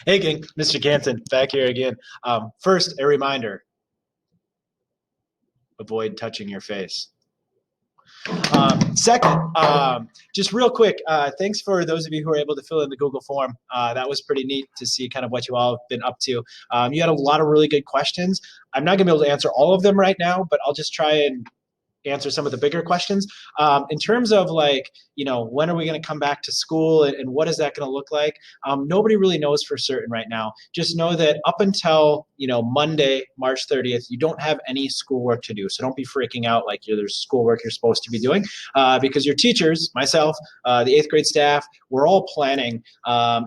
Hey, gang, Mr. Canton, back here again. First, a reminder, avoid touching your face. Second, just real quick, thanks for those of you who were able to fill in the Google form. That was pretty neat to see kind of what you all have been up to. You had a lot of really good questions. I'm not going to be able to answer all of them right now, but I'll just try and answer some of the bigger questions. In terms of like, when are we going to come back to school and what is that going to look like? Nobody really knows for certain right now. Just know that up until, Monday, March 30th, you don't have any schoolwork to do. So don't be freaking out like there's schoolwork you're supposed to be doing because your teachers, myself, the eighth grade staff, we're all planning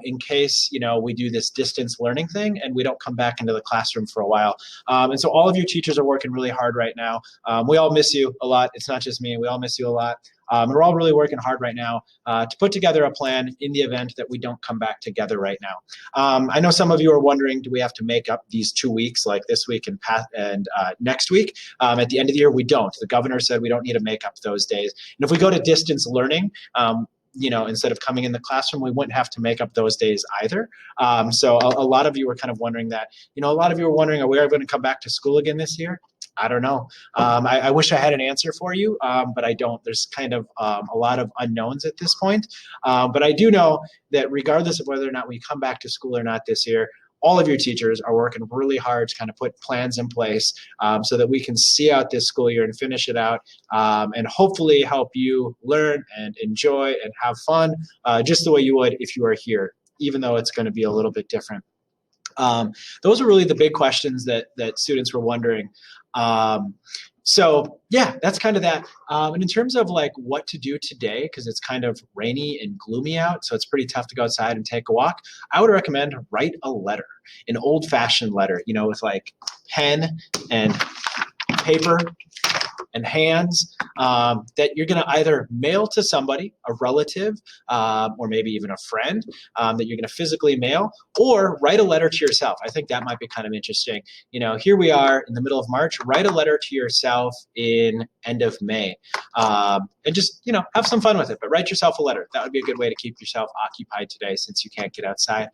in case, we do this distance learning thing and we don't come back into the classroom for a while. And so all of you teachers are working really hard right now. We all miss you a lot. It's not just me. We all miss you a lot. We're all really working hard right now to put together a plan in the event that we don't come back together right now. I know some of you are wondering, do we have to make up these 2 weeks, like this week and next week? At the end of the year, we don't. The governor said we don't need to make up those days. And if we go to distance learning, instead of coming in the classroom, we wouldn't have to make up those days either. So a lot of you were kind of wondering that. A lot of you were wondering, are we ever going to come back to school again this year? I don't know. I wish I had an answer for you, but I don't. There's kind of a lot of unknowns at this point. But I do know that regardless of whether or not we come back to school or not this year, all of your teachers are working really hard to kind of put plans in place so that we can see out this school year and finish it out and hopefully help you learn and enjoy and have fun just the way you would if you were here, even though it's going to be a little bit different. Those are really the big questions that students were wondering. So yeah, that's kind of that. And in terms of like what to do today, because it's kind of rainy and gloomy out, so it's pretty tough to go outside and take a walk, I would recommend write a letter, an old-fashioned letter, with like pen and paper and hands that you're going to either mail to somebody, a relative, or maybe even a friend that you're going to physically mail, or write a letter to yourself. I think that might be kind of interesting. Here we are in the middle of March. Write a letter to yourself in end of May, and just have some fun with it. But write yourself a letter. That would be a good way to keep yourself occupied today, since you can't get outside.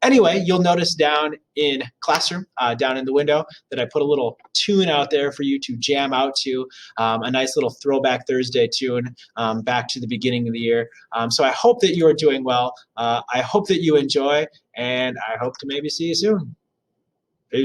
Anyway, you'll notice down in classroom, down in the window, that I put a little tune out there for you to jam out to, a nice little throwback Thursday tune back to the beginning of the year. So I hope that you are doing well. I hope that you enjoy, and I hope to maybe see you soon.